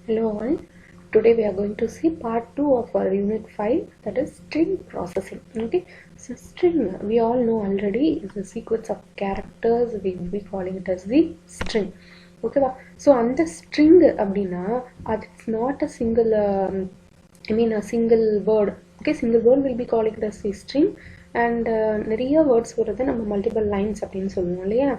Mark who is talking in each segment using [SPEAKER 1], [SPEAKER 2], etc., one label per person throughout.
[SPEAKER 1] Hello all. Today we are going to see part 2 of our unit 5, that is string processing. Okay, so string we all know already is a sequence of characters. We will be calling it as the string. Okay, so on the string abdina, it's not a single a single word. Okay, single word will be calling it as the string, and நிறைய words வருது நம்ம multiple lines அப்படின்னு சொல்லுவோம் இல்லையா.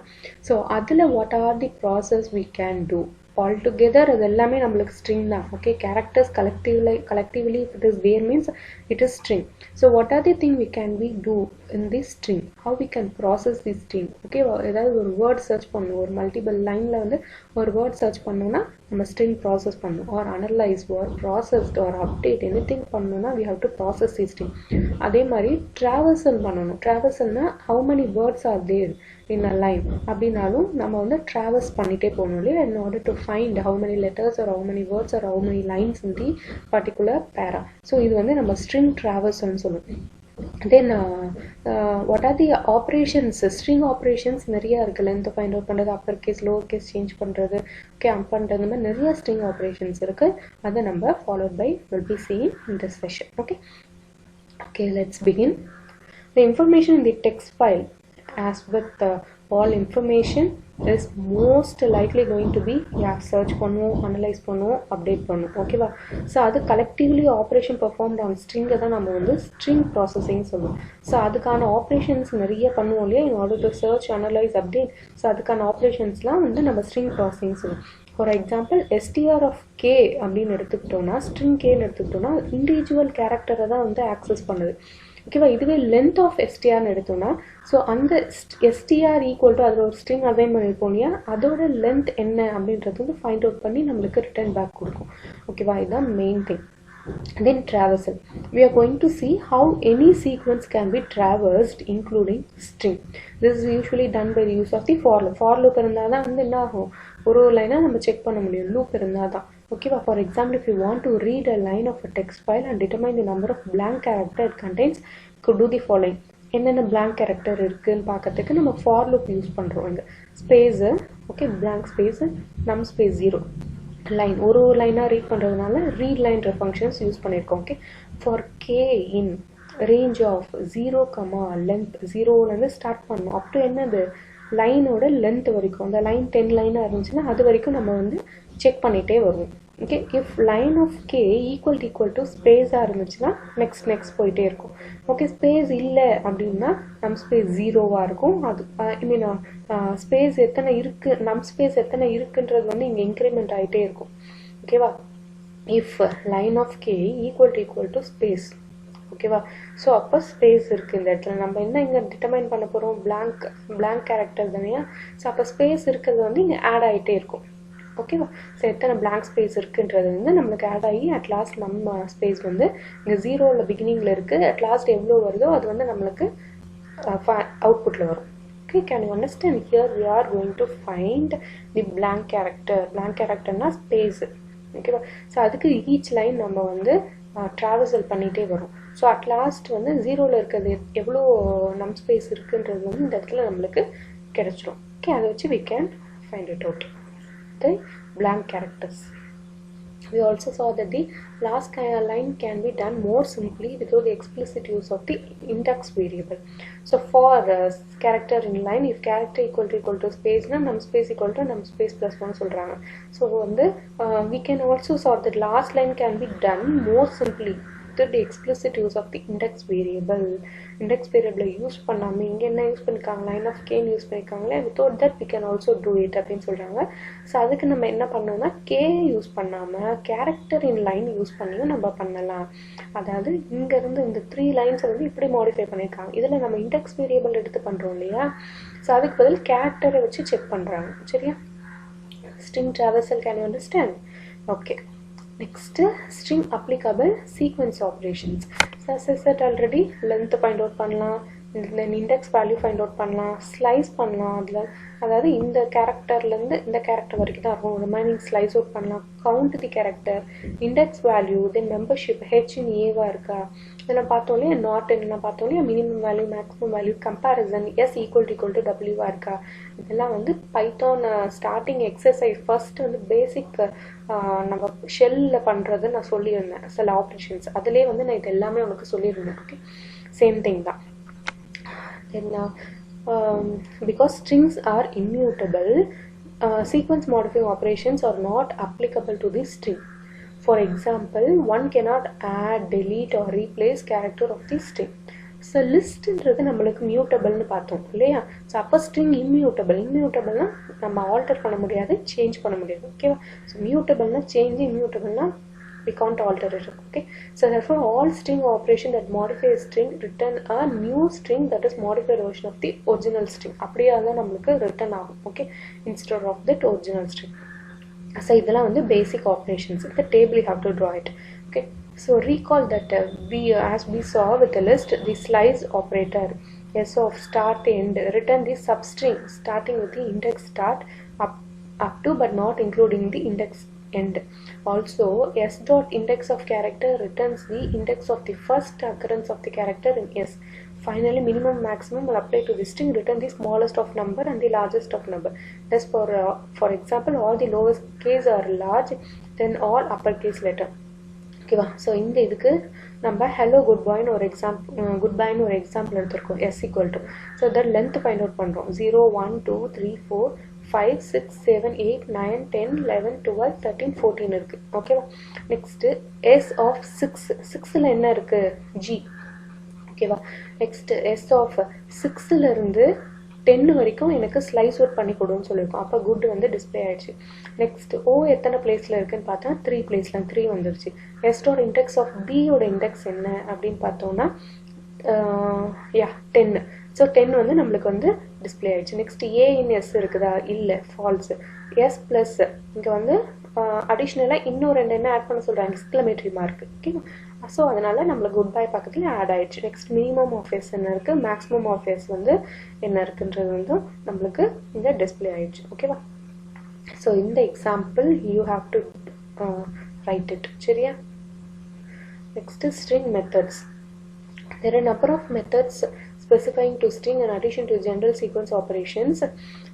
[SPEAKER 1] So அதில் what are the process we can do all together அது எல்லாமே நம்மளுக்கு string தான். okay, characters collectively if it is there means it is string. so what are the thing we can do in this string, how we can process this string. okay, ஏதாவது ஒரு word search பண்ணணும், ஒரு multiple lineல வந்து ஒரு word search பண்ணோம்னா நம்ம string process பண்ணணும், or analyze or process or update anything பண்ணணும்னா we have to process this string. அதே மாதிரி traversal பண்ணணும். traversalனா how many words are there in a line அப்படினாலும் நம்ம வந்து traverse பண்ணிட்டே போகணும் இல்லையா, in order to find how many letters or how many words or how many lines in the particular para. so இது வந்து நம்ம string traversal னு சொல்லுவோம். then what are the operations, string operations நிறைய இருக்கு. length find out பண்றது, upper case lower case change பண்றது, okay, amp பண்றது, இந்த மாதிரி நிறைய string operations இருக்கு. அதை நம்ம followed by will be seeing in this session. okay, let's begin. The information in the text file, as with all information, is most likely going to be search பண்ணுவோம், analyze பண்ணுவோம், update பண்ணுவோம். ஓகேவா? So அது collectively operation performed on string தான் நம்ம வந்து string processing சொல்லுவோம். So அதுக்கான ஆப்ரேஷன்ஸ் நிறைய பண்ணுவோம் இல்லையா, in order to search, analyze, update. So அதுக்கான ஆப்ரேஷன்ஸ்லாம் வந்து நம்ம string processing சொல்லுவோம். For example str of k அப்படின்னு எடுத்துக்கிட்டோம்னா, string kன்னு எடுத்துக்கிட்டோம்னா இண்டிவிஜுவல் கேரக்டரை தான் வந்து ஆக்சஸ் பண்ணுது. ஓகேவா? இதுவே லென்த் ஆஃப் எஸ்டிஆர்னு எடுத்தோம்னா, ஸோ அந்த எஸ்டிஆர் ஈக்குவல் டு அதில் ஒரு ஸ்ட்ரிங் அசைன் பண்ணியிருப்போம் இல்லையா, அதோட லென்த் என்ன அப்படின்றது வந்து ஃபைண்ட் அவுட் பண்ணி நம்மளுக்கு ரிட்டர்ன் பேக் கொடுக்கும். ஓகேவா? இதுதான் main thing. Then traversal. We are going to see how any sequence can be traversed including string. This is usually done by the use of the for loop. For loop இருந்தால் தான் வந்து என்ன ஆகும், ஒரு லைனாக நம்ம செக் பண்ண முடியும், லூப் இருந்தால் தான். ஓகேவா? For example, if you want to read a line of a text file and determine the number of blank character it contains, could do the following. என்னென்ன blank character இருக்குன்னு பார்க்கறதுக்கு நம்ம for loop யூஸ் பண்ணுறோம். இங்கே space, okay, blank space, num space 0, line ஒரு லைனாக read பண்ணுறதுனால read லைன்ற ஃபங்க்ஷன்ஸ் யூஸ் பண்ணியிருக்கோம். Okay, for K in range of 0, length 0லேருந்து ஸ்டார்ட் பண்ணணும் அப் டு என்னது லைனோட லென்த் வரைக்கும். அந்த லைன் 10 லைனாக இருந்துச்சுன்னா அது வரைக்கும் நம்ம வந்து செக் பண்ணிகிட்டே வருவோம். Okay, if line of K equal to ஸ்பேஸாக இருந்துச்சுன்னா நெக்ஸ்ட் போயிட்டே இருக்கும். ஓகே, ஸ்பேஸ் இல்லை அப்படின்னா நம் ஸ்பேஸ் 0வாக இருக்கும். அது ஐ மீன் ஸ்பேஸ் எத்தனை இருக்குது, நம் ஸ்பேஸ் எத்தனை இருக்குன்றது வந்து இங்கே இன்க்ரிமெண்ட் ஆகிட்டே இருக்கும். ஓகேவா? If line of K equal to space. ஓகேவா? ஸோ அப்போ ஸ்பேஸ் இருக்குது இந்த இடத்துல. நம்ம என்ன இங்கே டிட்டர்மைன் பண்ண போகிறோம், blank கேரக்டர் தானே. ஸோ அப்போ ஸ்பேஸ் இருக்கிறது வந்து இங்கே ஆட் ஆகிட்டே இருக்கும். ஓகேவா? ஸோ எத்தனை blank ஸ்பேஸ் இருக்குன்றது வந்து நம்மளுக்கு ஆட் ஆகி அட்லாஸ்ட் நம்ம ஸ்பேஸ் வந்து இங்கே 0ல் பிகினிங்கில் இருக்குது, அட்லாஸ்ட் எவ்வளோ வருதோ அது வந்து நம்மளுக்கு அவுட்புட்டில் வரும். Okay, can you understand? Here we are going to find the blank character. blank characterனா ஸ்பேஸ். ஓகேவா? ஸோ அதுக்கு ஈச் லைன் நம்ம வந்து traversal பண்ணிகிட்டே வரும். ஸோ அட்லாஸ்ட் வந்து 0ல் இருக்கிறது எவ்வளோ நம் ஸ்பேஸ் இருக்குன்றது வந்து இந்த இடத்துல நம்மளுக்கு கிடைச்சிரும். ஓகே, அதை வச்சு we can find it out. The blank characters. We also saw that the last line can be done more simply without the explicit use of the index variable. So for character in line, if character equal to space na num space equal to num space plus 1 சொல்றாங்க. So வந்து we can also saw that last line can be done more simply without the explicit use of the index variable. index variable use பண்ணாமல் இங்கே என்ன use பண்ணியிருக்காங்க, line of கேன்னு use பண்ணியிருக்காங்களே, without that we can also do it அப்படின்னு சொல்கிறாங்க. So அதுக்கு நம்ம என்ன பண்ணோம்னா கே யூஸ் பண்ணாமல் கேரக்டர் இன் லைன் யூஸ் பண்ணியும் நம்ம பண்ணலாம். அதாவது இங்கேருந்து இந்த 3 லைன்ஸை வந்து இப்படி மாடிஃபை பண்ணியிருக்காங்க. இதில் நம்ம இண்டெக்ஸ் வேரியபிள் எடுத்து பண்ணுறோம் இல்லையா, ஸோ அதுக்கு பதில் கேரக்டரை வச்சு செக் பண்ணுறாங்க. சரியா? string traversal, can you understand? okay, next string applicable sequence operations. So as I said already, length find out பண்ணலாம், தென் இண்டெக்ஸ் வேல்யூ ஃபைண்ட் அவுட் பண்ணலாம், ஸ்லைஸ் பண்ணலாம். அதில் அதாவது இந்த கேரக்டர்லேருந்து இந்த கேரக்டர் வரைக்கும் தான் இருக்கும், ரிமைனிங் ஸ்லைஸ் அவுட் பண்ணலாம். Count the character, index value, then membership, ஹெச்இன் ஏவா இருக்கா இதெல்லாம் பார்த்தோம் இல்லையா, நாட் என்னெல்லாம் பார்த்தோம் இல்லையா, minimum value maximum value, comparison, S equal to டபிள்யூவா இருக்கா. இதெல்லாம் வந்து பைத்தான் ஸ்டார்டிங் எக்ஸசைஸ் ஃபர்ஸ்ட் வந்து பேசிக் நம்ம ஷெல்லில் பண்ணுறது நான் சொல்லியிருந்தேன், சில ஆப்ரேஷன்ஸ் அதிலே வந்து நான் இது எல்லாமே உனக்கு சொல்லியிருந்தேன். ஓகே, சேம் திங் தான். Then because strings are immutable, sequence modifying operations are not applicable to the string. For example, one cannot add, delete or replace character of the string. So listன்றது நம்மளுக்கு மியூட்டபிள்னு பார்த்தோம் இல்லையா. ஸோ அப்போ string இம்மியூட்டபிள்னா நம்ம alter பண்ண முடியாது, change பண்ண முடியாது. ஓகேவா. ஸோ மியூட்டபிள்னா சேஞ்ச், இம்மியூட்டபிள்னா we can't alter it. Okay, so therefore all string operation that modify a string return a new string that is modified version of the original string. அப்படியே தான் நம்மளுக்கு return ஆகும். Okay, instead of that original string. So இதெல்லாம் வந்து basic operations. இந்த table you have to draw it. Okay, so recall that as we saw with the list, the slice operator s of start end return the substring starting with the index start up to but not including the index end. Also, s dot index of character returns the index of the first occurrence of the character in s. Finally, minimum maximum will apply to the string, return the smallest of number and the largest of number. Thus, for example, all the lowest case are large, then all uppercase letter. ஓகேவா. So இந்த இதுக்கு நம்ம hello good பாய்னு ஒரு example எடுத்துருக்கோம். S equal to, so that length find out பண்ணுறோம். 0 1 2 3 4 5 6 7 8 9 10 11 12 13 14 இருக்குது. ஓகேவா. நெக்ஸ்ட்டு எஸ் ஆஃப் 6 என்ன இருக்குது, ஜி. ஓகேவா. நெக்ஸ்ட்டு எஸ் ஆஃப் 6 10 வரைக்கும் எனக்கு ஸ்லைஸ் அவுட் பண்ணி கொடுன்னு சொல்லியிருக்கோம். அப்போ குட் வந்து டிஸ்பிளே ஆயிடுச்சு. நெக்ஸ்ட் ஓ எத்தனை பிளேஸில் இருக்குன்னு பார்த்தா 3 பிளேஸில் 3 வந்துருச்சு. எஸ்டோட இண்டெக்ஸ் ஆஃப் பியோட இண்டெக்ஸ் என்ன அப்படின்னு பார்த்தோம்னா 10. ஸோ 10 வந்து நம்மளுக்கு வந்து டிஸ்பிளே ஆயிடுச்சு. நெக்ஸ்ட் ஏ இன் எஸ் இருக்குதா, இல்லை, ஃபால்ஸு. எஸ் ப்ளஸ் இங்கே வந்து அடிஷ்னலாக இன்னும் 2 என்ன ஆட் பண்ண சொல்கிறாங்க, எக்ஸ்க்ளமேட்டரி மார்க். ஓகேவா. ஸோ அதனால் நம்மளுக்கு குட் பை பக்கத்தில் ஆட் ஆயிடுச்சு. நெக்ஸ்ட் மினிமம் ஆஃப் எஸ் என்ன இருக்குது, மேக்ஸிமம் ஆஃப் எஸ் வந்து என்ன இருக்குன்றது வந்து நம்மளுக்கு இங்கே டிஸ்பிளே ஆயிடுச்சு. ஓகேவா. ஸோ இந்த example you have to write it. சரியா. Next string methods. There are a number of methods specifying to string in addition to general sequence operations.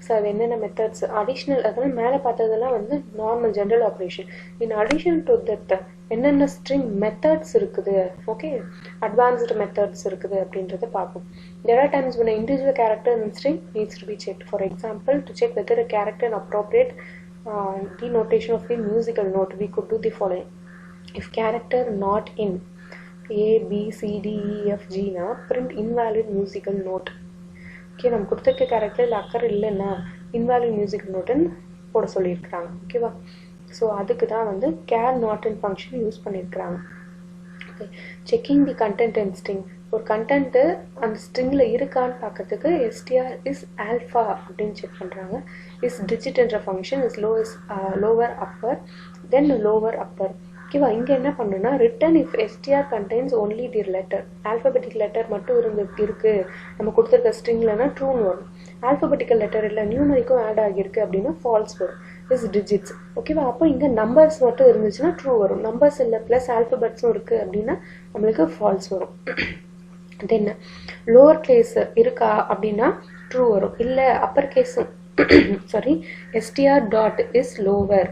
[SPEAKER 1] So அது என்னென்ன மெத்தட்ஸ், அடிஷ்னல் அதெல்லாம் மேலே பார்த்ததெல்லாம் வந்து normal general operation. In addition to that என்னென்ன string methods இருக்குது, okay, advanced methods இருக்குது அப்படின்றத பார்ப்போம். There are times when an individual character in string needs to be checked. For example, to check whether a character is appropriate denotation of the musical note, we could do the following. If character not in A, B, C, D, E, F, G na print invalid musical note. Okay, நம்ம கொடுத்துருக்க கேரக்டரில் அக்கறை இல்லைன்னா invalid musical நோட்டுன்னு போட சொல்லியிருக்கிறாங்க. ஓகேவா. So அதுக்கு தான் வந்து care not in function use பண்ணியிருக்கிறாங்க. Okay, checking the content and string. ஒரு கண்டென்ட்டு அந்த ஸ்ட்ரிங்கில் இருக்கான்னு பார்க்கறதுக்கு எஸ்டிஆர் இஸ் ஆல்ஃபா அப்படின்னு செக் பண்ணுறாங்க. இஸ் டிஜிட் என்ற function is lower upper then lower upper. ஓகேவா. இங்கே என்ன பண்ணுன்னா return if STR contains only the letter, alphabetic letter மட்டும் இருக்குது நம்ம கொடுத்துருக்க ஸ்ட்ரிங்லனா ட்ரூன்னு வரும். ஆல்ஃபபெட்டிக்கல் லெட்டர் இல்லை நியூமரிக்கும் ஆட் ஆகியிருக்கு அப்படின்னா ஃபால்ஸ் வரும். Is digits. ஓகேவா. அப்போ இங்கே நம்பர்ஸ் மட்டும் இருந்துச்சுன்னா ட்ரூ வரும். நம்பர்ஸ் இல்லை ப்ளஸ் ஆல்ஃபபெட்ஸும் இருக்குது அப்படின்னா நம்மளுக்கு ஃபால்ஸ் வரும். தென் லோவர் கேஸ் இருக்கா அப்படின்னா ட்ரூ வரும். இல்லை அப்பர் கேஸும் STR dot is lower.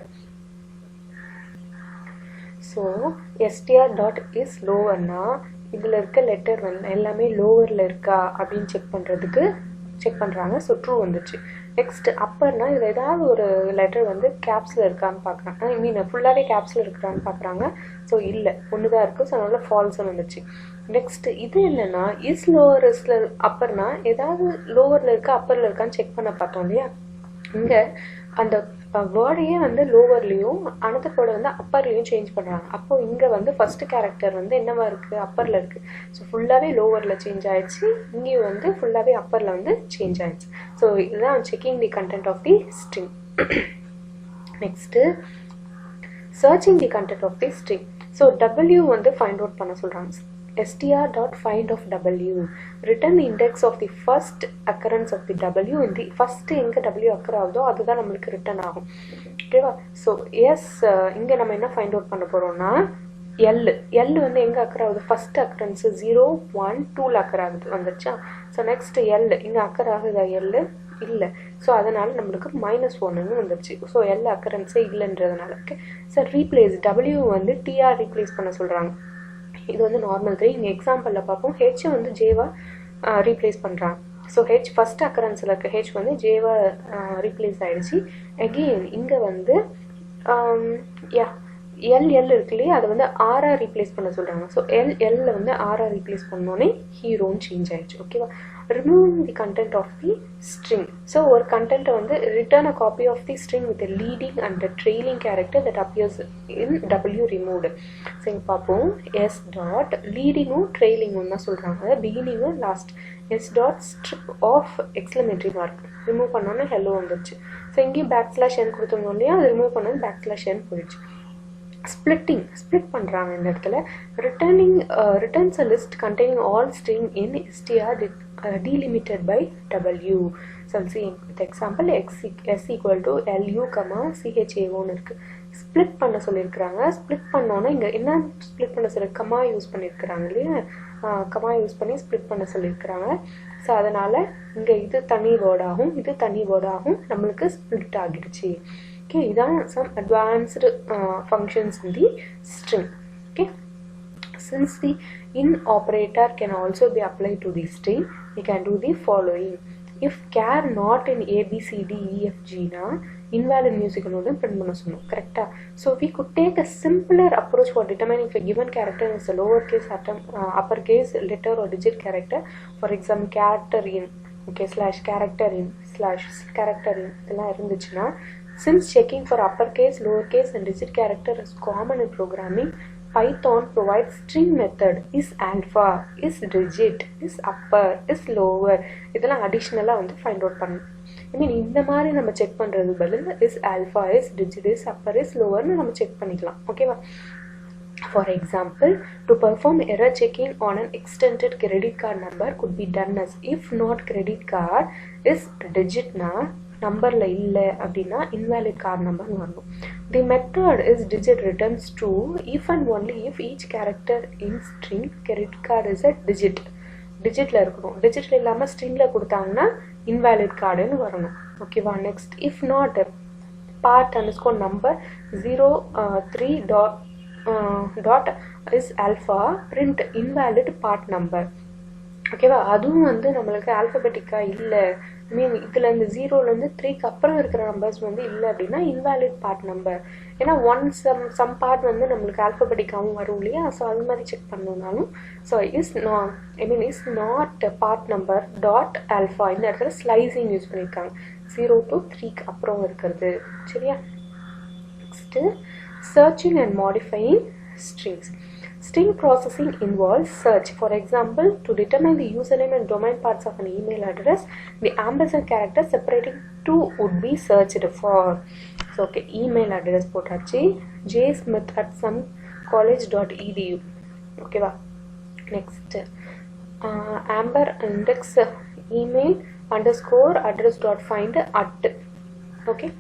[SPEAKER 1] So STR dot is லோவர்னா இதில் இருக்க லெட்டர் வந்து எல்லாமே லோவரில் இருக்கா அப்படின்னு செக் பண்ணுறாங்க. ஸோ ட்ரூ வந்துச்சு. நெக்ஸ்ட் அப்பர்னா இதில் ஏதாவது ஒரு லெட்டர் வந்து கேப்ஸில் இருக்கான்னு பார்க்குறாங்க. ஐ மீன் ஃபுல்லாகவே கேப்ஸில் இருக்கிறான்னு பார்க்குறாங்க. ஸோ இல்லை, ஒன்று தான் இருக்குது. ஸோ அதனால ஃபால்ஸ்ன்னு வந்துச்சு. நெக்ஸ்ட் இது என்னென்னா இஸ் லோவர் இஸ்ல அப்பர்னா ஏதாவது லோவரில் இருக்கா அப்பரில் இருக்கான்னு செக் பண்ண பார்த்தோம் இல்லையா. இங்கே அந்த வேர்டையே வந்து லோவர்லேயும் அனதர் வேர்டை வந்து அப்பர்லேயும் சேஞ்ச் பண்ணுறாங்க. அப்போ இங்கே வந்து ஃபர்ஸ்ட் கேரக்டர் வந்து என்னவா இருக்குது, அப்பரில் இருக்குது. ஸோ ஃபுல்லாகவே லோவரில் சேஞ்ச் ஆயிடுச்சு. இங்கேயும் வந்து ஃபுல்லாகவே அப்பரில் வந்து சேஞ்ச் ஆயிடுச்சு. ஸோ இதுதான் checking the content of the string. Next searching the content of the string. So W வந்து ஃபைண்ட் அவுட் பண்ண சொல்கிறாங்க. str.find of w, return the index of the first occurrence of the w in the first எங்க w occur ஆகுதோ அதுதான் நம்மளுக்கு return ஆகும். ஓகேவா? So S இங்கே நம்ம என்ன ஃபைண்ட் அவுட் பண்ண போகிறோம்னா எல் வந்து எங்கே அக்கர் ஆகுது, ஃபர்ஸ்ட் அக்கரன்ஸு 0 1 2ல் அக்கர் ஆகுது வந்துச்சா. ஸோ நெக்ஸ்ட் எல் இங்கே அக்கர் ஆகுதா, எல் இல்லை. ஸோ அதனால் நம்மளுக்கு -1ன்னு வந்துடுச்சு. ஸோ எல் அக்கரன்ஸே இல்லைன்றதுனால. ஓகே சார், ரீப்ளேஸ் டபிள்யூ வந்து டிஆர் ரீப்ளேஸ் பண்ண சொல்கிறாங்க. இது வந்து நார்மல் த்ரீ. இங்கே எக்ஸாம்பிளில் பார்ப்போம். ஹெச் வந்து ஜேவா ரீப்ளேஸ் பண்ணுறாங்க. ஸோ ஹெச் ஃபஸ்ட் அக்கரன்ஸில் இருக்க ஹெச் வந்து ஜேவா ரீப்ளேஸ் ஆகிடுச்சு. அகெயின் இங்கே வந்து எல் இருக்கு இல்லையா, அதை வந்து ஆர்ஆர் ரீப்ளேஸ் பண்ண சொல்கிறாங்க. ஸோ எல்ல வந்து ஆர்ஆர் ரீப்ளேஸ் பண்ணோன்னே ஹீரோன்னு சேஞ்ச் ஆகிடுச்சு. ஓகேவா? Removing the content of the string. So ஒரு கண்டென்ட்டை வந்து return a copy of the string with leading and trailing character that appears in W removed. So இங்கே பார்ப்போம். எஸ் டாட் லீடிங்கும் ட்ரெயிலிங்கும் தான் சொல்கிறாங்க, பிகினிங்கும் last. S dot strip of exclamatory mark remove பண்ணோன்னே ஹெல்லோ வந்துடுச்சு. ஸோ இங்கேயும் _n கொடுத்தோம் இல்லையா, அது ரிமூவ் பண்ணது _n போயிடுச்சு. ஸ்பிளிட் பண்ணுறாங்க இந்த இடத்துல. returns a list containing all string in str delimited by w. So see the example s equal to lu cha1 இருக்கு. ஸ்பிளிட் பண்ண சொல்லியிருக்கிறாங்க. ஸ்பிளிட் பண்ணோன்னா இங்கே என்ன ஸ்பிளிட் பண்ண சொல்லி கமா யூஸ் பண்ணியிருக்கிறாங்க இல்லையா, கமா யூஸ் பண்ணி ஸ்பிளிட் பண்ண சொல்லியிருக்கிறாங்க. ஸோ அதனால் இங்கே இது தனி வேர்டாகும், இது தனி வேர்டாகும், நம்மளுக்கு ஸ்பிளிட் ஆகிடுச்சு. Okay, இதான் some advanced functions in the string. Okay, since the in operator can also be applied to the string, we can do the following. If char not in a b c d e f g na invalid music node print பண்ண சொன்னோம். கரெக்டா? So we could take a simpler approach for determining if a given character is a lowercase atom, uppercase letter or digit character. For example, character in, okay, /character in /character in இதெல்லாம் இருந்துச்சுன்னா, since checking for uppercase, lowercase and digit character is common in programming, Python provides string method is alpha, is digit, is upper, is lower. இதெல்லாம் அடிஷ்னலாக வந்து find out பண்ணணும். ஐ மீன் இந்த மாதிரி நம்ம check பண்ணுறது பதில் is alpha, is digit, is upper, is lowerன்னு நம்ம செக் பண்ணிக்கலாம். ஓகேவா? For example, to perform error checking on an extended credit card number could be done as if not credit card is digit na நம்பரில் இல்லை அப்படின்னா invalid card number வரணும். The method is digit returns true if and only if each character in string credit card is a digit. டிஜிட்டில் இருக்கணும். டிஜிட்டில் இல்லாமல் ஸ்ட்ரிங்கில் கொடுத்தாங்கன்னா invalid cardன்னு வரணும். ஓகேவா? Next if not part underscore number 03 dot is alpha print invalid part number. ஓகேவா? அதுவும் வந்து நம்மளுக்கு ஆல்ஃபபெட்டிக்காக இல்லை, ஐ மீன் இதில் இந்த 0லேருந்து 3க்கு அப்புறம் இருக்கிற நம்பர்ஸ் வந்து இல்லை அப்படின்னா இன்வேலிட் பார்ட் நம்பர். ஏன்னா சம் பார்ட் வந்து நம்மளுக்கு ஆல்ஃபபெட்டிக்காகவும் வரும் இல்லையா, ஸோ அது மாதிரி செக் பண்ணணும்னாலும் so is not part number dot alpha. இந்த இடத்துல ஸ்லைசிங் யூஸ் பண்ணியிருக்காங்க, 0 to 3க்கு அப்புறம் இருக்கிறது. சரியா? Next searching and modifying strings. String processing involves search. For example, to determine the username and domain parts of an email address, the ampersand character separating two would be searched for. So, okay, email address potachi jsmith@somecollege.edu. Okay, va. Next, amber index email underscore address dot find at. Okay,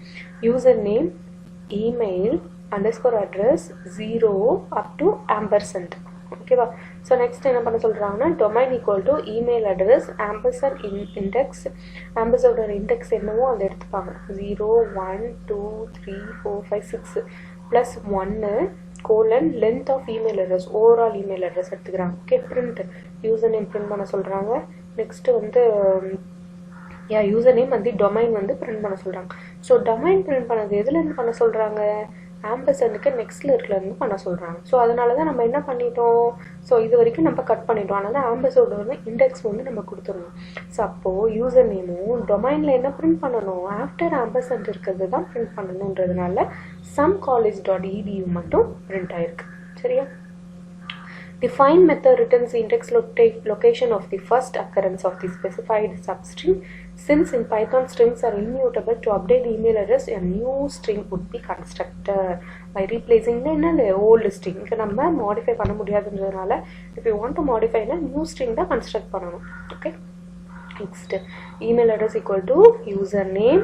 [SPEAKER 1] username email underscore address 0 up to ampersand. ஓகேவா? So next என்ன பண்ண சொல்கிறாங்கன்னா domain equal to email address ampersand index, ampersandோட index என்னவோ அதை எடுத்துப்பாங்க, 0 1 2 3 4 5 6 plus 1 colon length of email address, overall email address எடுத்துக்கிறாங்க. Okay, print user name print பண்ண சொல்கிறாங்க. நெக்ஸ்ட்டு வந்து யூசர் நேம் வந்து டொமைன் வந்து பிரிண்ட் பண்ண சொல்கிறாங்க. ஸோ டொமைன் பிரிண்ட் பண்ணது எதுலேருந்து பண்ண சொல்கிறாங்க, ஆம்பர்சண்டுக்கு நெக்ஸ்ட்டில் இருக்கிறதுலேருந்து பண்ண சொல்கிறாங்க. ஸோ அதனால தான் நம்ம என்ன பண்ணிட்டோம், ஸோ இது வரைக்கும் நம்ம கட் பண்ணிட்டோம். அதனால் ஆம்பர்சோட வந்து இண்டெக்ஸ் வந்து நம்ம கொடுத்துடணும். ஸோ அப்போது யூசர் நேமும் டொமைனில் என்ன பிரிண்ட் பண்ணணும், ஆஃப்டர் ஆம்பர்சண்ட் இருக்கிறது தான் பிரிண்ட் பண்ணணுன்றதுனால somecollege.edu மட்டும் பிரிண்ட் ஆயிருக்கு. சரியா? Define method returns the index location of the first occurrence of the specified substring. Since in Python strings are immutable, to update the email address, a new string would be constructed by replacing the old string. நம்ம modify பண்ண முடியாதுன்றதுனால if you want to modify a new string தான் construct பண்ணணும். Okay. Next, email address equal to username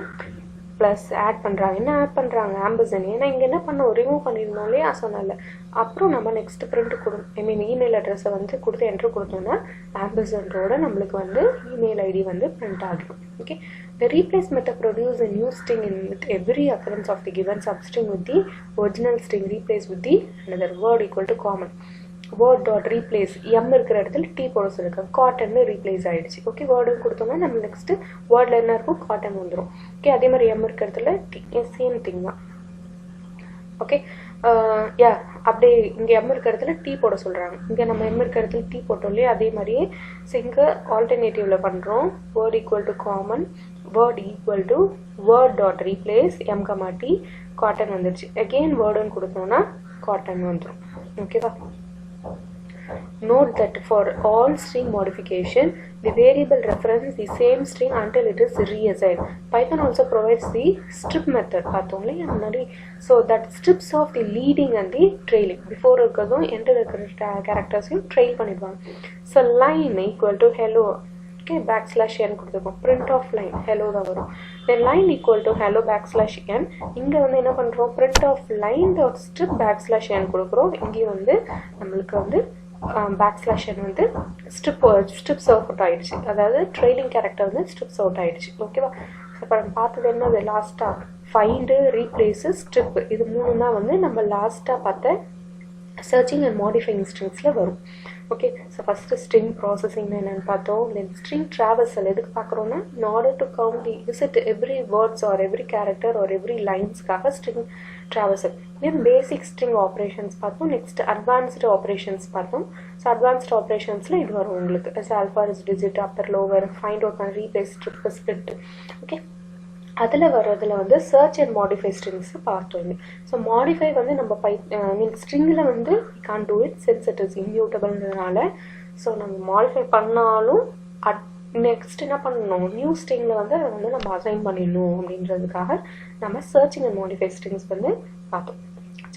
[SPEAKER 1] plus add பண்றாங்க. என்ன add பண்றாங்க? Ampersand. ஏன்னா இங்க என்ன பண்ணோம், ரிமூவ் பண்ணிருந்தோம் இல்லையா, சொன்னால அப்புறம் நம்ம நெக்ஸ்ட் பிரிண்ட் இமெயில் அட்ரஸை வந்து கொடுத்து என்ட்ரு கொடுத்தோம்னா ஆம்பர்சனோட நம்மளுக்கு வந்து இமெயில் ஐடி வந்து பிரிண்ட் ஆகிடும். Okay. The replace method produces a new string in with every occurrence of the given substring with the original string replaced with the another word equal to common. word dot replace m இருக்கிற இடத்துல t போட சொல்லிருக்கேன், cotton replace ஆயிடுச்சு. Okay. Word கொடுத்தோம்னா நம்ம next வேர்ட்ல என்ன இருக்கும், cotton வந்துடும். ஓகே. அதே மாதிரி m இருக்கிற இடத்துல t, சேம் திங் தான். ஓகே. யா அப்படியே இங்கே m இருக்கிற இடத்துல t போட சொல்றாங்க. இங்கே நம்ம m இருக்கிற இடத்துல t போட்டோம் இல்லையா, அதே மாதிரியே இங்கே ஆல்டர்னேட்டிவ்ல பண்றோம். word equal to common, word equal to word dot replace m t, cotton வந்துருச்சு. அகெயின் வேர்டுன்னு கொடுத்தோம்னா காட்டன் வந்துடும். ஓகேவா. Note that for all string modification, the variable references the same string until it is reassigned. Python also provides the strip method. So that strips off the leading and the trailing. Before enter characters trail பண்ணிடுவாங்க. So line equal to hello. Okay, backslash n கொடுத்துருக்கோம். print of line hello தான் வரும். Then line equal to hello backslash n. இங்க வந்து என்ன பண்றோம், print of line dot strip backslash n கொடுக்குறோம். இங்கே வந்து நம்மளுக்கு வந்து பேக்ஸ்லாஷ் n வந்து ஸ்ட்ரிப்ஸ் அவுட் ஆயிடுச்சு. அதாவது ட்ரெயிலிங் கேரக்டர் வந்து ஸ்ட்ரிப்ஸ் அவுட் ஆயிடுச்சு. ஓகேவா. இப்போ நம்ம பார்த்தது என்னது, லாஸ்டா ஃபைண்டு, ரீப்ளேஸ், ஸ்ட்ரிப், இது மூணு தான் வந்து நம்ம லாஸ்டா பார்த்த சர்ச்சிங் அண்ட் மாடிஃபைங் ஸ்ட்ரிங்ஸ்ல வரும். Okay. So first string processing என்னன்னு பார்த்தோம். தென் ஸ்ட்ரிங் ட்ராவர்சல் எதுக்கு பார்க்குறோன்னா, in order to count the visit every words or every character or every linesக்காக string traversal. Then basic string operations பார்த்தோம். நெக்ஸ்ட் அட்வான்ஸ்டு ஆப்ரேஷன்ஸ் பார்த்தோம். So advanced ஆப்ரேஷன்ஸில் இது வரும் உங்களுக்கு, alpha is digit, upper lower, find out பண்ண, replace, strip, split. Okay. அதில் வர்றதுல வந்து சர்ச் அண்ட் மாடிஃபை ஸ்ட்ரிங்ஸ் பார்த்தோம். ஸோ மாடிஃபை வந்து நம்ம ஸ்ட்ரிங்கில் வந்து can do it since it is இம்யூட்டபிள்ன்றதுனால. ஸோ நம்ம மாடிஃபை பண்ணாலும் நெக்ஸ்ட் என்ன பண்ணணும், நியூ ஸ்ட்ரிங்கில் வந்து அதை வந்து நம்ம அசைன் பண்ணிடணும் அப்படின்றதுக்காக நம்ம சர்ச்சிங் அண்ட் மாடிஃபை ஸ்ட்ரிங்ஸ் வந்து பார்த்தோம்.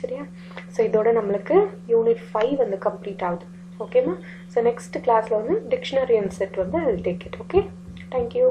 [SPEAKER 1] சரியா. ஸோ இதோட நம்மளுக்கு யூனிட் 5 வந்து கம்ப்ளீட் ஆகுது. ஓகேம்மா. ஸோ நெக்ஸ்ட் கிளாஸில் வந்து டிக்ஷனரி அண்ட் செட் வந்து I will take it. Okay. Thank you.